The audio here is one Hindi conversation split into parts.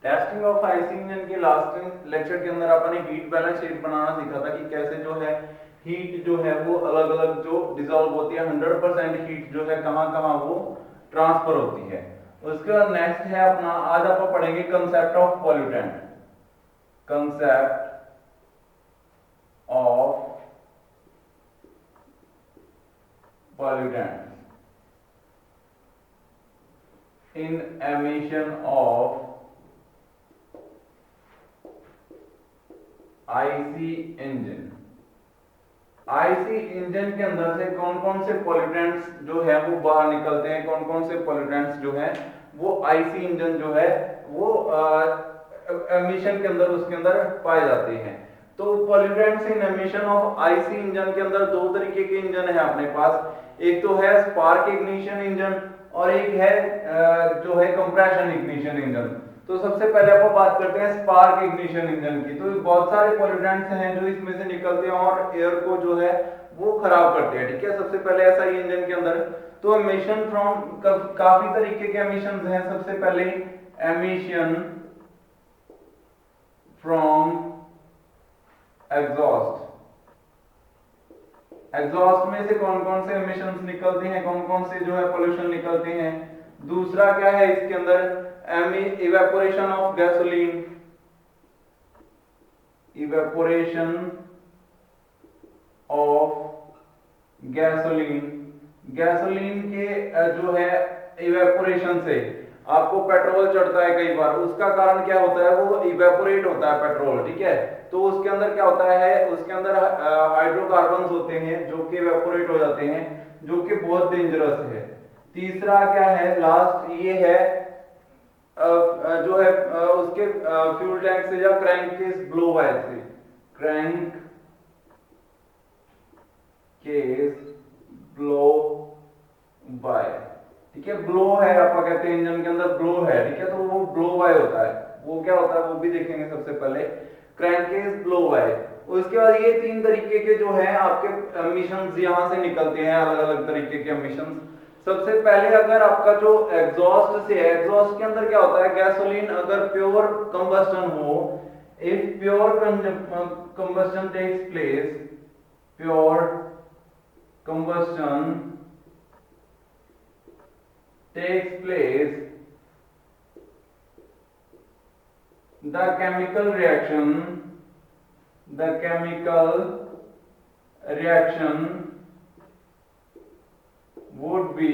टेस्टिंग ऑफ आईसी इंजन के लास्ट लेक्चर के अंदर अपन ने हीट बैलेंस शीट बनाना सीखा था कि कैसे जो है हीट जो है वो अलग अलग जो डिसॉल्व होती है 100% हीट जो है कहाँ कहाँ वो ट्रांसफर होती है। उसके बाद नेक्स्ट है अपना, आज आप पढ़ेंगे concept of pollutant. Concept of pollutant in emission of IC engine. IC engine के अंदर से कौन कौन से पॉल्यूटेंट्स जो है वो बाहर निकलते हैं, कौन कौन से पॉल्यूटेंट्स जो है वो आईसी इंजन जो है वो एमिशन के अंदर उसके अंदर पाए जाते हैं। तो pollutants in emission of IC engine के अंदर दो तरीके के इंजन है अपने पास। एक तो है स्पार्क इग्निशन इंजन और एक है जो है कंप्रेशन इग्निशन इंजन। तो सबसे पहले अपन बात करते हैं स्पार्क इग्निशन इंजन की। तो बहुत सारे पॉल्यूटेंट्स हैं जो इसमें से निकलते हैं और एयर को जो है वो खराब करते हैं, ठीक है। सबसे पहले ऐसा ही इंजन के अंदर तो एमिशन फ्रॉम काफी तरीके के एमिशन हैं। सबसे पहले एमिशन फ्रॉम एग्जॉस्ट। एग्जॉस्ट में से कौन कौन से एमिशंस निकलते हैं, कौन कौन से जो है पोल्यूशन निकलते हैं। दूसरा क्या है इसके अंदर, evaporation of gasoline. Evaporation of gasoline. Gasoline के जो है इवेपोरेशन से आपको पेट्रोल चढ़ता है कई बार, उसका कारण क्या होता है, वो इवेपोरेट होता है पेट्रोल, ठीक है। तो उसके अंदर क्या होता है, उसके अंदर हाइड्रोकार्बन्स होते हैं जो कि इवेपोरेट हो जाते हैं, जो कि बहुत डेंजरस है। तीसरा क्या है, लास्ट ये है जो है उसके फ्यूल टैंक से या क्रैंक केस ब्लो बाय से, क्रैंक केस ब्लो बाय, ठीक है। ब्लो है आप कहते हैं इंजन के अंदर ब्लो है, ठीक है। तो वो ब्लो बाय होता है, वो क्या होता है वो भी देखेंगे सबसे पहले, क्रैंक केस ब्लो बाय। उसके बाद ये तीन तरीके के जो है आपके एमिशंस यहां से निकलते हैं, अलग अलग तरीके के एमिशंस। सबसे पहले अगर आपका जो एग्जॉस्ट से है, एग्जॉस्ट के अंदर क्या होता है, गैसोलीन अगर प्योर कंबस्टन हो, if pure combustion takes place, pure combustion takes place, the chemical reaction would be,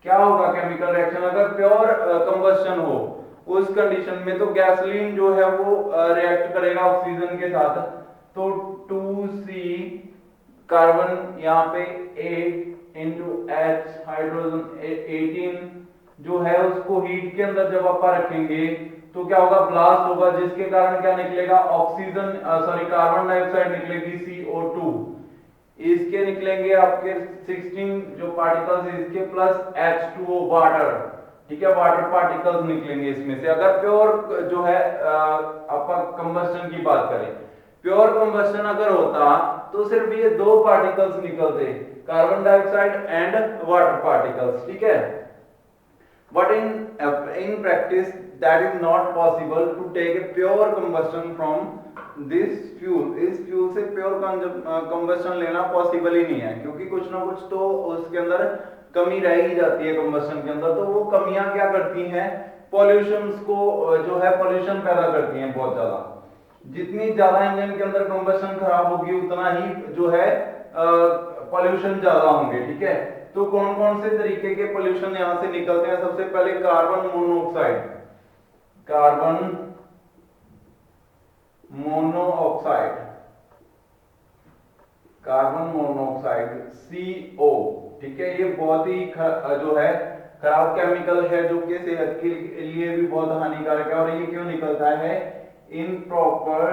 क्या होगा केमिकल रिएक्शन अगर प्योर कंबस्टन हो उस कंडीशन में, तो गैसोलीन जो है वो रिएक्ट करेगा ऑक्सीजन के साथ। तो 2C कार्बन यहाँ पे 8 इंटू H हाइड्रोजन 18 जो है उसको हीट के अंदर जब आप रखेंगे तो क्या होगा, ब्लास्ट होगा, जिसके कारण क्या निकलेगा, ऑक्सीजन कार्बन डाइऑक्साइड निकलेगी CO2, इसके निकलेंगे आपके 16 जो पार्टिकल्स इसके प्लस H2O वाटर, ठीक है, वाटर पार्टिकल्स निकलेंगे इसमें से। अगर प्योर जो है अपन कंबस्टन की बात करें, प्योर कंबस्टन अगर होता तो सिर्फ ये दो पार्टिकल्स निकलते, carbon dioxide and water particles, ठीक है। But in practice that is not possible to take a pure combustion from this fuel. इस फ्यूल से प्योर कंबस्टन लेना पॉसिबल ही नहीं है, क्योंकि कुछ ना कुछ तो उसके अंदर कमी रह ही जाती है कंबस्टन के अंदर। तो वो कमियां क्या करती हैं, पॉल्यूशंस को जो है पॉल्यूशन पैदा करती हैं बहुत ज्यादा। जितनी ज्यादा इंजन के अंदर कंबस्टन खराब होगी उतना ही जो है पॉल्यूशन ज्यादा होंगे, ठीक है। तो कौन कौन से तरीके के पॉल्यूशन यहां से निकलते हैं, सबसे पहले carbon monoxide, carbon monoxide, carbon monoxide CO, ठीक है। ये बहुत ही जो है खराब केमिकल है जो कि सेहत के लिए भी बहुत हानिकारक है। और ये क्यों निकलता है, इनप्रॉपर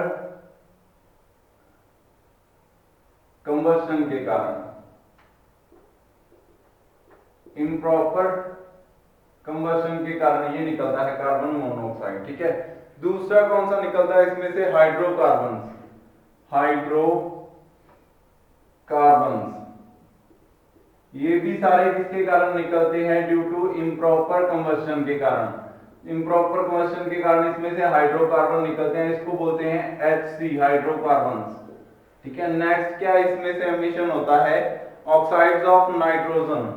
कंबस्टन के कारण, इनप्रॉपर कंबस्टन के कारण ये निकलता है कार्बन मोनोऑक्साइड, ठीक है। दूसरा कौन सा निकलता है इसमें से, हाइड्रोकार्बन, हाइड्रोकार्बन ये भी सारे किसके कारण निकलते हैं? ड्यू टू इम्प्रॉपर कंबस्शन के कारण। इम्प्रॉपर कंबस्शन के कारण इसमें से हाइड्रोकार्बन निकलते हैं, इसको बोलते हैं HC, हाइड्रोकार्बन। ठीक है, नेक्स्ट क्या इसमें से एमिशन होता है? Oxides of nitrogen,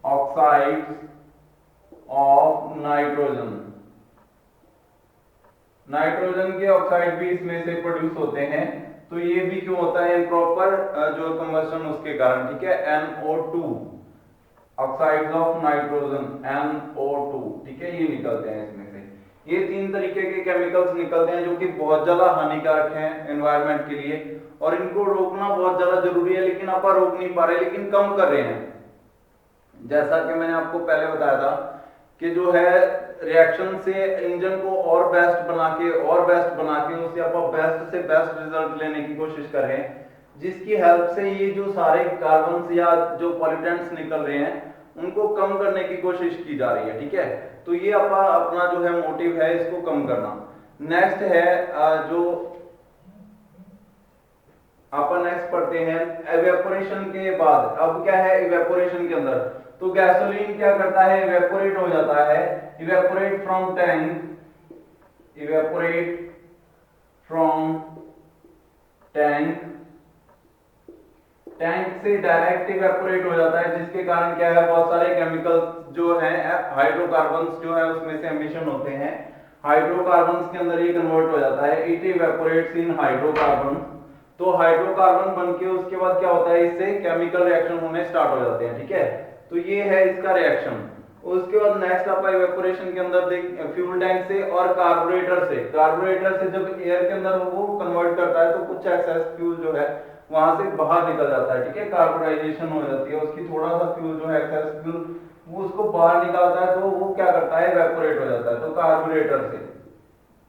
oxides of nitrogen. Nitrogen के ऑक्साइड भी इसमें से प्रोड्यूस होते हैं। तो ये भी क्यों होता है? इम्प्रॉपर जो कंबस्शन उसके कारण। ठीक है, NO2, oxides of nitrogen, NO2। ठीक है, ये निकलते हैं इसमें से। ये 3 तरीके के केमिकल्स निकलते हैं जो कि बहुत ज्यादा हानिकारक हैं एनवायरनमेंट के लिए, और इनको रोकना बहुत ज्यादा जरूरी है, लेकिन आप रोक नहीं पा रहे, लेकिन कम कर रहे हैं। जैसा कि मैंने आपको पहले बताया था कि जो है रिएक्शन से इंजन को और बेस्ट बना के उससे आप बेस्ट से बेस्ट रिजल्ट लेने की कोशिश कर रहे हैं, जिसकी हेल्प से ये जो सारे कार्बन या जो पॉल्यूटेंट्स निकल रहे हैं उनको कम करने की कोशिश की जा रही है। ठीक है, तो ये अपना जो है मोटिव है इसको कम करना। नेक्स्ट है जो अपन नेक्स्ट पढ़ते हैं एवेपोरेशन के बाद। अब क्या है इवेपोरेशन के अंदर? तो गैसोलीन क्या करता है? इवेपोरेट हो जाता है। Evaporate from tank, evaporate from tank, tank से डायरेक्ट इवेपोरेट हो जाता है, जिसके कारण क्या है बहुत सारे केमिकल्स जो हैं हाइड्रोकार्बन्स जो है उसमें से एमिशन होते हैं। हाइड्रोकार्बन्स के अंदर ये कन्वर्ट हो जाता है, इट इवेपोरेट्स इन हाइड्रोकार्बन। तो हाइड्रोकार्बन बनके उसके बाद क्या होता है, इससे केमिकल रिएक्शन होने स्टार्ट हो जाते हैं। ठीक है, तो ये है इसका रिएक्शन। उसके बाद नेक्स्ट आप इवेपोरेशन के अंदर देख फ्यूल टैंक से और कार्बोरेटर से। कार्बोरेटर से जब एयर के अंदर वो कन्वर्ट करता है तो कुछ एक्सेस फ्यूल जो है वहां से बाहर निकल जाता है। ठीक है, कार्बोनाइजेशन हो जाती है उसकी, थोड़ा सा फ्यूल जो है एक्सेस फ्यूल वो उसको बाहर निकालता है, तो वो क्या करता है इवेपोरेट हो जाता है। तो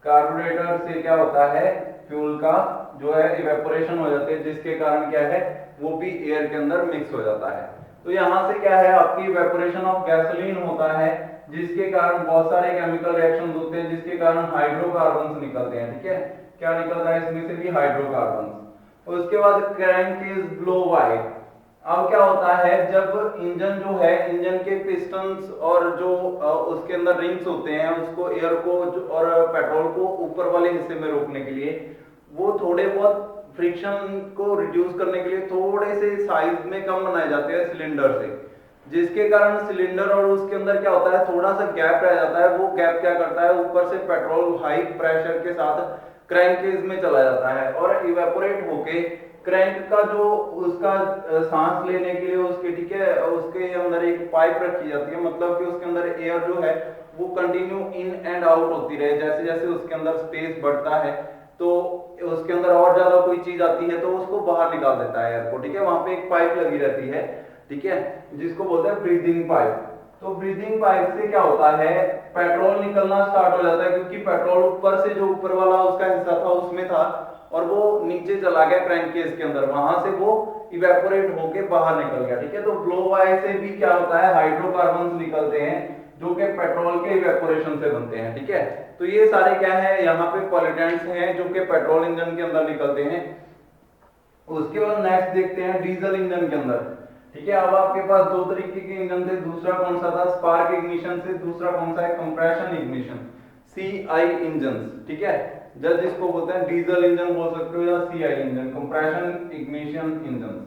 कार्बोरेटर से क्या होता है फ्यूल का जो है इवेपोरेशन हो जाती है, जिसके कारण क्या है वो भी एयर के अंदर मिक्स हो जाता है। तो यहां से क्या है आपकी इवेपोरेशन ऑफ गैसोलीन होता है, जिसके कारण बहुत सारे केमिकल रिएक्शंस होते हैं, जिसके कारण हाइड्रोकार्बन्स निकलते हैं। ठीक है, क्या निकलता है इसमें से भी? हाइड्रोकार्बन्स। उसके बाद क्रैंक इज ब्लो वाइड। अब क्या होता है जब इंजन जो है, इंजन के पिस्टन्स और जो उसके अंदर रिंग्स होते हैं उसको एयर को और पेट्रोल को ऊपर वाले हिस्से में रोकने के लिए वो थोड़े बहुत फ्रिक्शन को रिड्यूस करने के लिए थोड़े से साइज में कम बनाए जाते हैं सिलेंडर से, जिसके कारण सिलेंडर और उसके अंदर क्या होता है थोड़ा सा गैप रह जाता है। वो गैप क्या करता है ऊपर से पेट्रोल हाई प्रेशर के साथ क्रैंकेज में चला जाता है और इवेपोरेट होके क्रैंक का जो उसका सांस लेने के लिए उसके ठीक है उसके अंदर एक पाइप रखी जाती है, मतलब कि उसके अंदर एयर जो है वो कंटिन्यू इन एंड आउट होती रहे। जैसे जैसे उसके अंदर स्पेस बढ़ता है तो उसके अंदर और ज्यादा कोई चीज आती है तो उसको बाहर निकाल देता है एयर को। ठीक है, वहां पे एक पाइप लगी रहती है, ठीक है, जिसको बोलते हैं ब्रीदिंग पाइप। तो ब्रीदिंग पाइप से क्या होता है पेट्रोल निकलना स्टार्ट हो जाता है, क्योंकि पेट्रोल ऊपर से जो ऊपर वाला उसका हिस्सा था उसमें था और वो नीचे चला गया क्रैंककेस के अंदर, वहां से वो इवेपोरेट होके बाहर निकल गया। ठीक है, तो ब्लो वाई से भी क्या होता है हाइड्रोकार्बन्स निकलते हैं जो कि पेट्रोल के इवेपोरेशन से बनते हैं। ठीक है, तो ये सारे क्या है यहाँ पे पॉल्यूटेंट्स हैं जो कि पेट्रोल इंजन के अंदर निकलते हैं। उसके बाद नेक्स्ट देखते हैं डीजल इंजन के अंदर। ठीक है, अब आपके पास दो तरीके के इंजन थे, दूसरा कौन सा था स्पार्क इग्निशन से, दूसरा कौन सा है कंप्रेशन इग्निशन, CI इंजन। ठीक है, जब जिसको बोलते हैं डीजल इंजन बोल सकते हो या CI engine, compression ignition engine.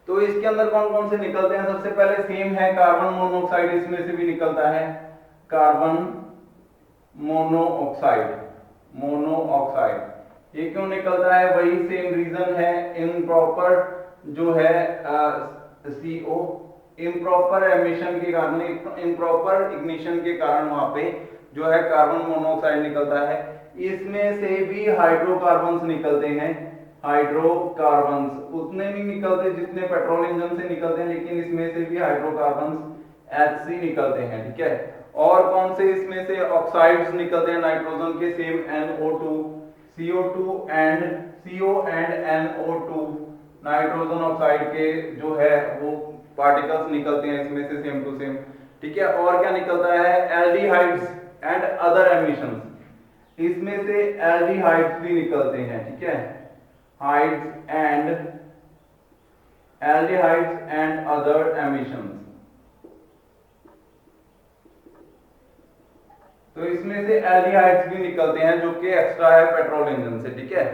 तो इसके अंदर कौन कौन से निकलते हैं? सबसे पहले सेम है कार्बन मोनोऑक्साइड, इसमें से भी निकलता है कार्बन मोनोऑक्साइड। ये क्यों निकलता है? वही सेम रीजन है, इम्प्रॉपर जो है CO इम्प्रॉपर एमिशन के कारण, इम्प्रॉपर इग्निशन के कारण वहां पे जो है कार्बन मोनोऑक्साइड निकलता है। इसमें से भी हाइड्रोकार्बन्स निकलते हैं, हाइड्रोकार्बन्स उतने नहीं निकलते जितने पेट्रोल इंजन से निकलते हैं, लेकिन इसमें से भी हाइड्रोकार्बन्स HC निकलते हैं। ठीक है, और कौन से इसमें से ऑक्साइड्स निकलते हैं नाइट्रोजन के, same NO2, CO2 and CO and NO2 nitrogen oxide के जो है वो पार्टिकल्स निकलते हैं इसमें से सेम टू सेम। ठीक है, और क्या निकलता है एल्डिहाइड्स एंड अदर एमिशंस, इसमें से एल्डिहाइड्स भी निकलते हैं। ठीक है, hides and aldehydes and other emissions. तो इसमें से एल्डिहाइड्स भी निकलते हैं जो कि एक्स्ट्रा है पेट्रोल इंजन से, ठीक है।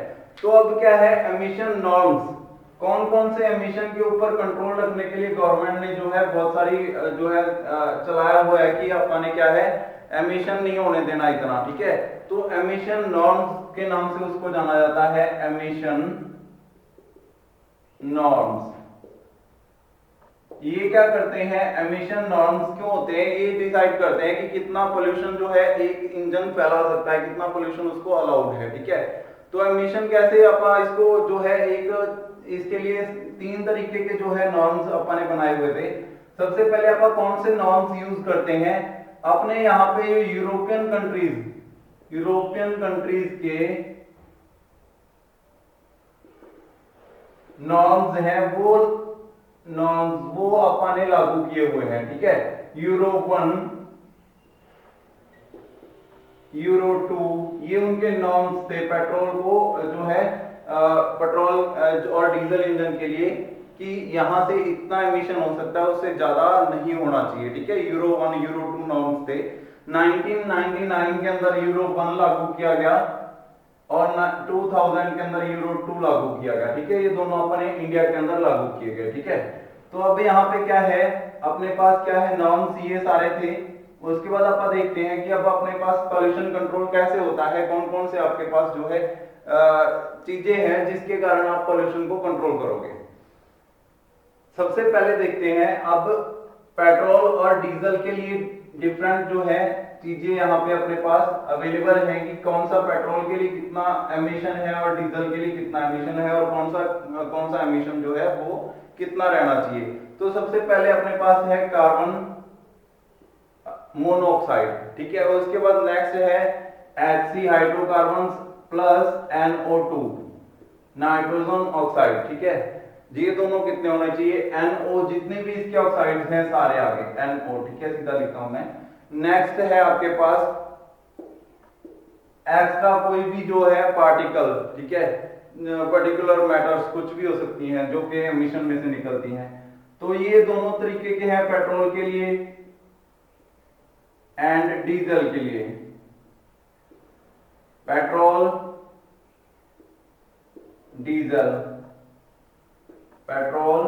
तो अब क्या है एमिशन नॉर्म्स, कौन कौन से एमिशन के ऊपर कंट्रोल रखने के लिए गवर्नमेंट ने जो है बहुत सारी जो है चलाया हुआ है कि अपने क्या है एमिशन नहीं होने देना इतना, ठीक है। तो एमिशन नॉर्म्स के नाम से उसको जाना जाता है, एमिशन नॉर्म्स। ये क्या करते हैं, एमिशन नॉर्म्स क्यों होते हैं, ये डिसाइड करते हैं कि कितना पोल्यूशन जो है एक इंजन फैला सकता है, कितना पोल्यूशन उसको अलाउड है, ठीक है। तो एमिशन कैसे अपन इसको जो है एक इसके लिए 3 तरीके के जो है नॉर्म्स अपन ने बनाए हुए थे। सबसे पहले अपन कौन से नॉर्म्स यूज करते हैं, अपने यहाँ पे यूरोपियन कंट्रीज के नॉर्म्स हैं, वो नॉर्म्स वो अपन ने लागू किए हुए हैं, ठीक है। यूरो 1, यूरो 2 ये उनके नॉर्म्स थे पेट्रोल को जो है पेट्रोल और डीजल इंजन के लिए कि यहां से इतना एमिशन हो सकता है, उससे ज्यादा नहीं होना चाहिए, ठीक है। यूरो 1 यूरो 2 नॉर्म्स थे। 1999 के अंदर यूरो 1 लागू किया गया और 2000 के अंदर यूरो 2 लागू किया गया, ठीक है। ये दोनों अपने इंडिया के अंदर लागू किए गए, ठीक है। तो अब यहाँ पे क्या है, अपने पास क्या है नॉर्म्स ये सारे थे। उसके बाद आप देखते हैं कि अब अपने पास पॉल्यूशन कंट्रोल कैसे होता है, कौन कौन से आपके पास जो है चीजें हैं जिसके कारण आप पॉल्यूशन को कंट्रोल करोगे। सबसे पहले देखते हैं अब पेट्रोल और डीजल के लिए डिफरेंट जो है चीजें यहाँ पे अपने पास अवेलेबल हैं कि कौन सा पेट्रोल के लिए कितना एमिशन है और डीजल के लिए कितना एमिशन है और कौन सा एमिशन जो है वो कितना रहना चाहिए। तो सबसे पहले अपने पास है कार्बन मोनोऑक्साइड, ठीक है। और उसके बाद नेक्स्ट है HC hydrocarbon plus NO2 nitrogen oxide, ठीक है। ये दोनों कितने होने चाहिए, NO जितने भी इसके ऑक्साइड्स हैं सारे आगे NO, ठीक है, सीधा लिखता हूं मैं। नेक्स्ट है आपके पास एक्स्ट्रा कोई भी जो है पार्टिकल, ठीक है, पर्टिकुलर मैटर्स कुछ भी हो सकती हैं जो कि एमिशन में से निकलती हैं। तो ये दोनों तरीके के हैं पेट्रोल के लिए एंड डीजल के लिए। Petrol diesel, petrol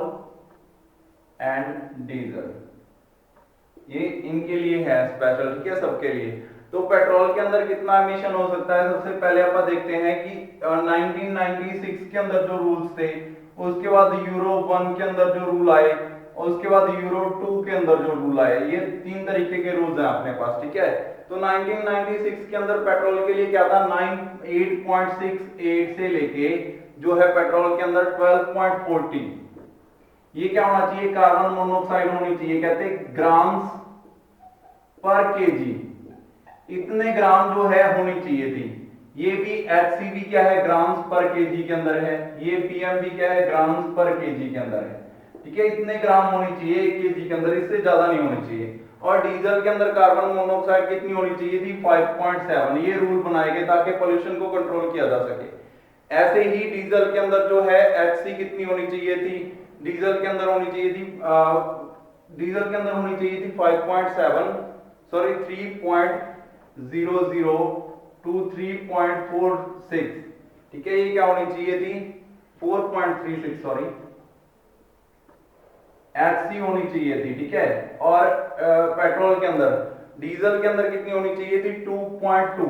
and diesel, ये इनके लिए है स्पेशल, ठीक है, सबके लिए। तो पेट्रोल के अंदर कितना एमिशन हो सकता है, सबसे पहले अपन देखते हैं कि 1996 के अंदर जो रूल्स थे, उसके बाद यूरो 1 के अंदर जो रूल आए और उसके बाद यूरो 2 के अंदर जो रूल आए, ये 3 तरीके के रूल्स हैं अपने पास, ठीक है। तो 1996 के अंदर पेट्रोल के लिए क्या था, 8.68 से लेके जो है पेट्रोल के अंदर 12.40, ये क्या होना चाहिए, कार्बन मोनोऑक्साइड होनी चाहिए, कहते ग्राम्स पर केजी, इतने ग्राम जो है होनी चाहिए थी। ये भी HCV क्या है, ग्राम्स पर केजी के अंदर है, ये PM भी क्या है, ग्राम्स पर केजी के अंदर है, ठीक है। इतने ग्राम होनी चाहिए 1 केजी के अंदर, इससे ज्यादा नहीं होनी चाहिए। और डीजल के अंदर कार्बन मोनोऑक्साइड कितनी होनी चाहिए थी, 5.7, ये रूल बनाए गए ताकि पोल्यूशन को कंट्रोल किया जा सके। ऐसे ही डीजल के अंदर जो है HC कितनी होनी चाहिए थी, डीजल के अंदर होनी चाहिए थी 5.7 सॉरी 3.00 टू 3.46, ठीक है। ये क्या होनी चाहिए थी, 4.36 सॉरी HC होनी चाहिए थी, ठीक है। और पेट्रोल के अंदर, डीजल के अंदर कितनी होनी चाहिए थी, 2.2,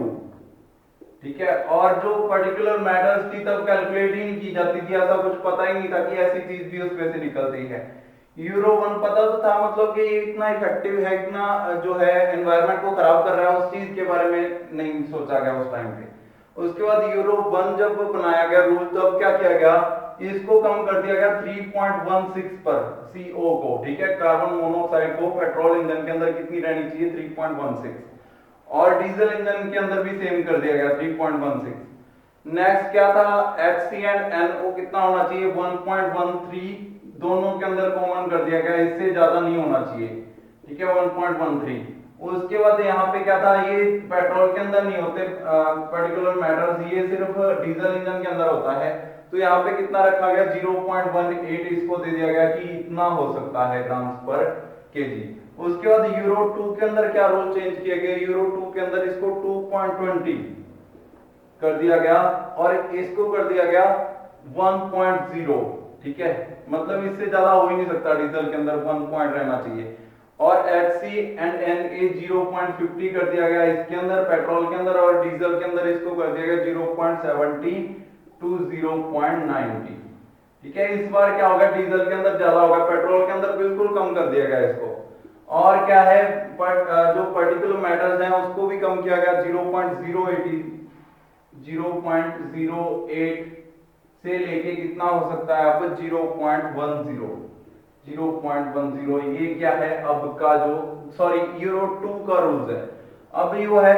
ठीक है। और जो पर्टिकुलर मैटर्स थी तब कैलकुलेट ही नहीं की जाती थी, ऐसा कुछ पता ही नहीं था कि ऐसी चीज भी उसमें से निकलती है। यूरो 1 पता तो था, मतलब कि इतना इफेक्टिव है, इतना जो है एनवायरनमेंट को खराब कर रहा है, उस चीज के बारे में नहीं सोचा गया उस टाइम पे। उसके बाद यूरो 1 जब बनाया गया रूल, तब क्या किया गया, इसको कम कर दिया गया 3.16 पर CO को, ठीक है, कार्बन मोनोऑक्साइड को पेट्रोल इंजन के अंदर कितनी रहनी चाहिए, 3.16, और डीजल इंजन के अंदर भी सेम कर दिया गया 3.16। नेक्स्ट क्या था, HC एंड NO कितना होना चाहिए, 1.13, दोनों के अंदर कॉमन कर दिया गया, इससे ज्यादा नहीं होना चाहिए, ठीक है, 1.13। उसके बाद यहाँ पे क्या था, ये पेट्रोल के अंदर नहीं होते पर्टिकुलर मैटर्स, ये सिर्फ डीजल इंजन के अंदर होता है। तो यहाँ पे कितना रखा गया, 0.18 इसको दे दिया गया कि इतना हो सकता है ग्राम्स पर केजी। उसके बाद यूरो 2 के अंदर क्या रूल चेंज किए गए, यूरो 2 के अंदर इसको 2.20 कर दिया गया और इसको कर दिया गया 1.0। ठीक है, मतलब इससे ज्यादा हो ही नहीं सकता, डीजल के अंदर 1 पॉइंट रहना चाहिए। और HC एंड NA 0.50 कर दिया गया इसके अंदर पेट्रोल के अंदर, और डीजल के अंदर इसको कर दिया गया 0.70 टू 0.90। ठीक है, इस बार क्या होगा, डीजल के अंदर ज्यादा होगा, पेट्रोल के अंदर बिल्कुल कम कर दिया गया इसको। और क्या है, जो पर्टिकुलर मैटर्स हैं उसको भी कम किया गया, 0.08 से लेके कितना हो सकता है अब 0.10। ये क्या है अब का जो, सॉरी यूरो 2 का रूल्स है। अब ये है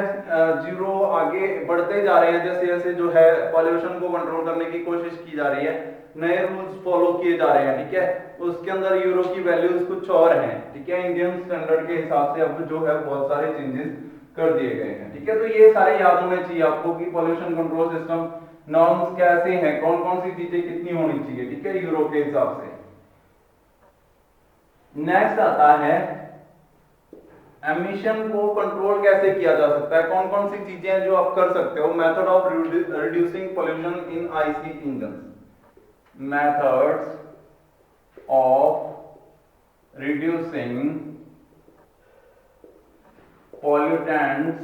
जीरो आगे बढ़ते जा रहे हैं, जैसे जैसे जो है पॉल्यूशन को कंट्रोल करने की कोशिश की जा रही है, नए रूल्स फॉलो किए जा रहे हैं। ठीक है, उसके अंदर यूरो की वैल्यूज कुछ और हैं। ठीक है, इंडियन स्टैंडर्ड के हिसाब से अब जो है बहुत सारे चेंजेस कर दिए गए हैं। ठीक है, तो ये सारे याद होने चाहिए आपको कि पॉल्यूशन कंट्रोल सिस्टम नॉर्म्स कैसे हैं, कौन कौन सी चीजें कितनी होनी चाहिए। ठीक है, यूरो के हिसाब से। नेक्स्ट आता है एमिशन को कंट्रोल कैसे किया जा सकता है, कौन कौन सी चीजें हैं जो आप कर सकते हो। Method of reducing pollution in IC engine, methods of reducing pollutants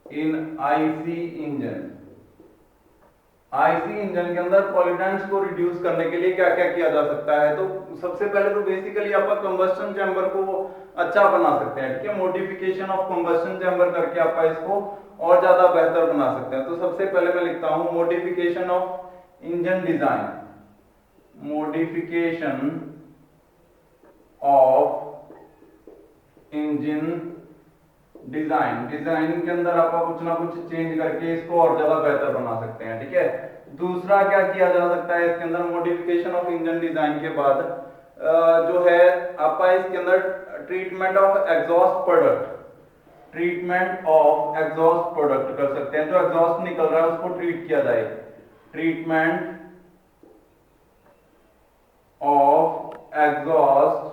in IC engine. IC engine के अंदर पॉल्यूटेंट्स को रिड्यूस करने के लिए क्या क्या किया जा सकता है। तो सबसे पहले तो बेसिकली आप कंबस्टन चैम्बर को अच्छा बना सकते हैं। ठीक है, मॉडिफिकेशन ऑफ कंबस्टन चैम्बर करके आप इसको और ज्यादा बेहतर बना सकते हैं। तो सबसे पहले मैं लिखता हूं modification of engine design, modification of engine design, design के अंदर आप कुछ ना कुछ चेंज करके इसको और ज्यादा बेहतर बना सकते हैं। ठीक है, दूसरा क्या किया जा सकता है इसके अंदर, मॉडिफिकेशन ऑफ इंजन डिजाइन के बाद जो है आप इसके अंदर treatment of exhaust product, treatment of exhaust product कर सकते हैं। जो एग्जॉस्ट निकल रहा है उसको ट्रीट किया जाए, treatment of exhaust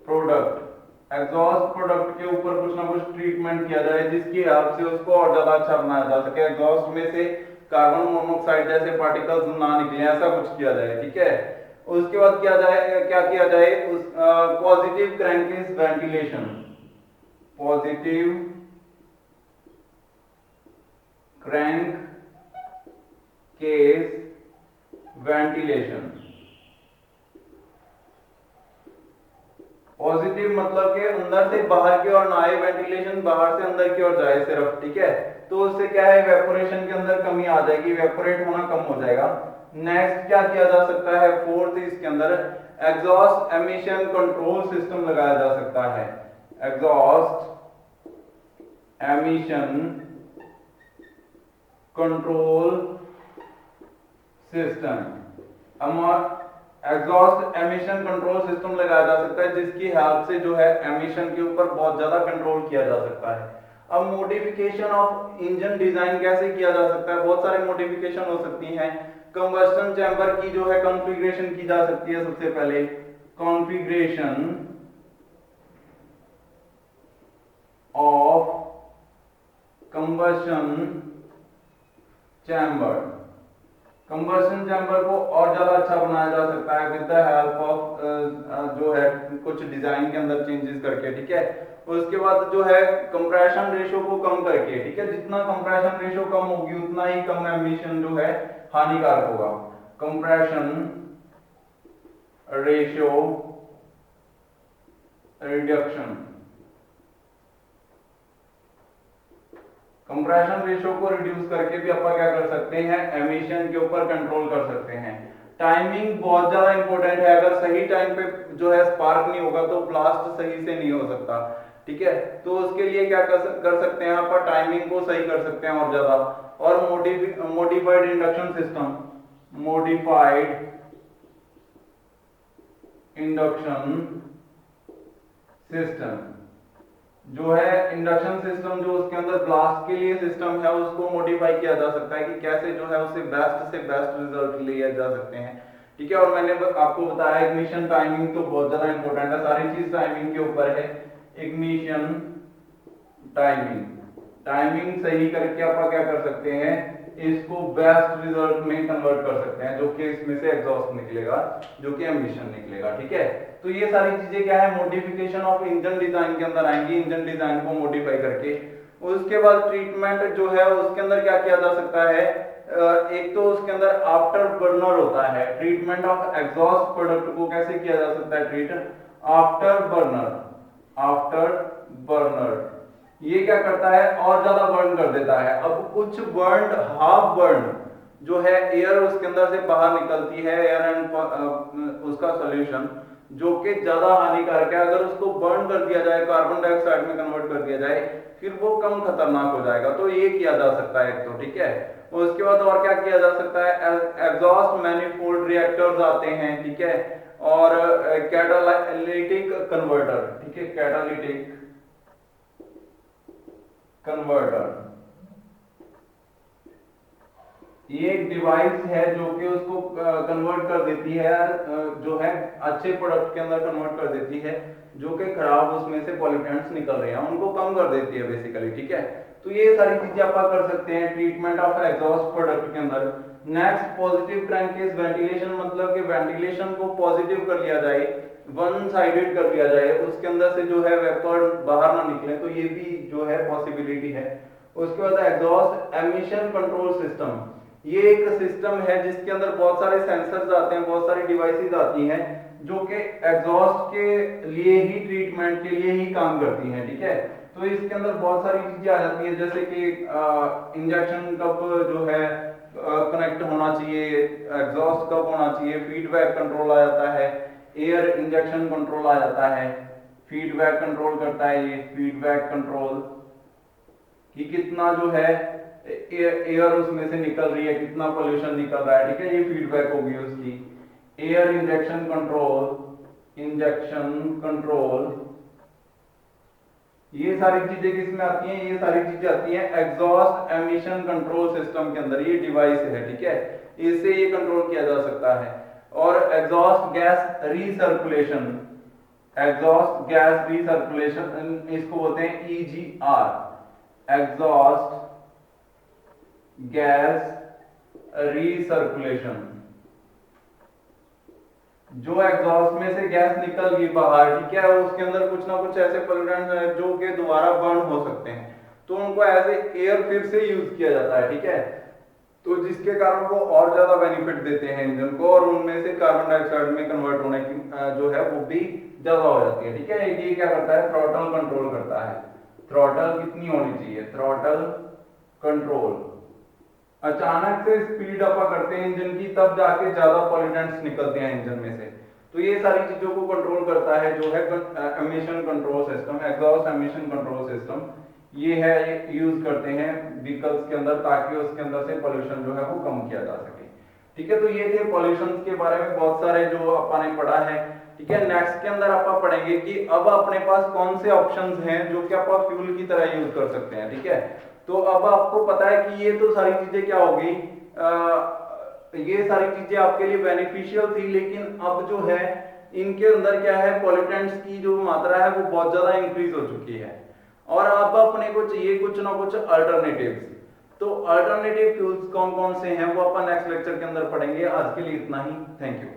product, exhaust product के ऊपर कुछ ना कुछ ट्रीटमेंट किया जाए जिसकी हेल्प से उसको और ज्यादा अच्छा बनाया जा सके, एग्जॉस्ट में से कार्बन मोनोऑक्साइड जैसे पार्टिकल्स ना निकले, ऐसा कुछ किया जाए। ठीक है, उसके बाद क्या किया जाए, उस positive क्रैंकेज ventilation, positive crank case ventilation. Positive मतलब के अंदर से बाहर की ओर ना आए, वेंटिलेशन बाहर से अंदर की ओर जाए सिर्फ। ठीक है, तो उससे क्या है, इवेपोरेशन के अंदर कमी आ जाएगी, इवेपोरेट होना कम हो जाएगा। नेक्स्ट क्या किया जा सकता है, फोर्थ इसके अंदर एग्जॉस्ट एमिशन कंट्रोल सिस्टम लगाया जा सकता है, exhaust emission control system. Exhaust emission control system लगाया जा सकता है जिसकी हेल्प से जो है एमिशन के ऊपर बहुत ज्यादा कंट्रोल किया जा सकता है। अब मॉडिफिकेशन ऑफ इंजन डिजाइन कैसे किया जा सकता है, बहुत सारे मॉडिफिकेशन हो सकती हैं। कंबस्टन चैम्बर की जो है कॉन्फ़िगरेशन की जा सकती है। सबसे पहले configuration of combustion chamber, combustion chamber को और ज्यादा अच्छा बनाया जा सकता है विद द हेल्प ऑफ जो है कुछ डिजाइन के अंदर चेंजेस करके। ठीक है, उसके बाद जो है कंप्रेशन रेशियो को कम करके। ठीक है, जितना कंप्रेशन रेशियो कम होगी उतना ही कम एमिशन जो है हानिकारक होगा। Compression ratio reduction, compression ratio को रिड्यूस करके भी अपन क्या कर सकते हैं, एमिशन के ऊपर कंट्रोल कर सकते हैं। टाइमिंग बहुत ज्यादा इंपॉर्टेंट है, अगर सही टाइम पे जो है स्पार्क नहीं होगा तो ब्लास्ट सही से नहीं हो सकता। ठीक है, तो उसके लिए क्या कर सकते हैं, आप टाइमिंग को सही कर सकते हैं और ज्यादा। और modified induction system, modified induction system जो है, इंडक्शन सिस्टम जो उसके अंदर ब्लास्ट के लिए सिस्टम है उसको मॉडिफाई किया जा सकता है कि कैसे जो है उससे बेस्ट रिजल्ट लिए जा सकते हैं। ठीक है, और मैंने आपको बताया इग्निशन टाइमिंग तो बहुत ज्यादा इंपॉर्टेंट है, सारी चीज टाइमिंग के ऊपर है। इग्निशन टाइमिंग, टाइमिंग सही करके आप क्या कर सकते हैं, इसको बेस्ट रिजल्ट में कन्वर्ट कर सकते हैं, जो कि इसमें से एग्जॉस्ट निकलेगा, जो कि एमिशन निकलेगा। ठीक है, तो ये सारी चीजें क्या है, मॉडिफिकेशन ऑफ इंजन डिजाइन के अंदर आएंगी, इंजन डिजाइन को मॉडिफाई करके। उसके बाद ट्रीटमेंट जो है उसके अंदर क्या किया जा सकता है, एक तो उसके अंदर आफ्टर बर्नर होता है, ट्रीटमेंट ऑफ एग्जॉस्ट प्रोडक्ट को कैसे किया जा सकता है, treat after burner. After burner ये क्या करता है, और ज्यादा बर्न कर देता है। अब कुछ बर्न, हाफ बर्न जो है एयर उसके अंदर से बाहर निकलती है, एयर एंड उसका सॉल्यूशन जो कि ज्यादा हानिकारक है, अगर उसको बर्न कर दिया जाए, कार्बन डाइऑक्साइड में कन्वर्ट कर दिया जाए, फिर वो कम खतरनाक हो जाएगा। तो ये किया जा सकता है एक तो। ठीक है, उसके बाद और क्या किया जा सकता है, एग्जॉस्ट मैनिफोल्ड रिएक्टर्स आते हैं। ठीक है, और कैटालिटिक कन्वर्टर। ठीक है, कैटालिटिक कन्वर्टर ये एक डिवाइस है जो कि उसको कन्वर्ट कर देती है, जो है अच्छे प्रोडक्ट के अंदर कन्वर्ट कर देती है, जो कि खराब उसमें से पॉल्यूटेंट्स निकल रहे हैं उनको कम कर देती है बेसिकली। ठीक है, तो ये सारी चीजें आप कर सकते हैं ट्रीटमेंट ऑफ एग्जॉस्ट प्रोडक्ट के अंदर। नेक्स्ट पॉजिटिव क्रैंकेज वेंटिलेशन, मतलब कि वेंटिलेशन को पॉजिटिव कर लिया जाए, वन साइडेड कर लिया जाए, उसके अंदर से जो है वेपर बाहर ना निकले, तो ये भी जो है पॉसिबिलिटी है। उसके बाद एग्जॉस्ट एमिशन कंट्रोल सिस्टम, ये एक सिस्टम है जिसके अंदर बहुत सारे सेंसर्स आते हैं, बहुत सारी डिवाइसेस आती हैं जो कि एग्जॉस्ट के लिए ही, ट्रीटमेंट के लिए ही काम करती हैं। ठीक है, तो इसके अंदर बहुत सारी चीजें आ जाती हैं, जैसे कि इंजेक्शन कब जो है कनेक्ट होना चाहिए, एग्जॉस्ट कब होना चाहिए, फीडबैक कंट्रोल आ जाता है, एयर इंजेक्शन कंट्रोल आ जाता है, फीडबैक कंट्रोल करता है ये, फीडबैक कंट्रोल कि कितना जो है एयर उसमें से निकल रही है, कितना पोल्यूशन निकल रहा है। ठीक है, ये फीडबैक होगी उसकी। Air injection control, injection control, ये सारी चीजें किसमें आती हैं, ये सारी चीजें आती हैं एग्जॉस्ट एमिशन कंट्रोल सिस्टम के अंदर। ये डिवाइस है, ठीक है, इससे ये कंट्रोल किया जा सकता है। और exhaust gas recirculation, exhaust gas recirculation, इसको बोलते हैं EGR, एग्जॉस्ट गैस रीसर्कुलेशन। जो एग्जॉस्ट में से गैस निकल गई बाहर, ठीक है, उसके अंदर कुछ ना कुछ ऐसे पोल्यूटेंट्स हैं जो कि दोबारा बर्न हो सकते हैं, तो उनको एज ए एयर फिर से यूज किया जाता है। ठीक है, तो जिसके कारण वो और ज्यादा बेनिफिट देते हैं इंजन को, और उनमें से कार्बन डाइऑक्साइड में कन्वर्ट होने की जो है वो भी ज्यादा हो जाती है। ठीक है, ये क्या करता है, थ्रॉटल कंट्रोल करता है। थ्रॉटल कितनी होनी चाहिए, थ्रॉटल कंट्रोल, अचानक से स्पीड अप करते हैं इंजन की, तब जाके ज्यादा पॉल्यूटेंट्स निकलते हैं इंजन में से, तो ये सारी चीजों को कंट्रोल करता है जो है emission control system, exhaust emission control system. ये है, ये यूज करते हैं व्हीकल्स के अंदर, ताकि उसके अंदर से पॉल्यूशन जो है वो कम किया जा सके। ठीक है, तो ये थे पॉल्यूशन के बारे में बहुत सारे जो अपन ने पढ़ा है। ठीक है, नेक्स्ट के अंदर आप पढ़ेंगे कि अब अपने पास कौन से ऑप्शंस हैं जो कि आप फ्यूल की तरह यूज कर सकते हैं। ठीक है, तो अब आपको पता है कि ये तो सारी चीजें क्या होगी, ये सारी चीजें आपके लिए बेनिफिशियल थी, लेकिन अब जो है इनके अंदर क्या है, पॉल्यूटेंट्स की जो मात्रा है वो बहुत ज्यादा इंक्रीज हो चुकी है, और अब अपने को चाहिए कुछ ना कुछ अल्टरनेटिव्स। तो अल्टरनेटिव फ्यूल्स कौन कौन से हैं वो अपन नेक्स्ट लेक्चर के अंदर पढ़ेंगे। आज के लिए इतना ही, थैंक यू।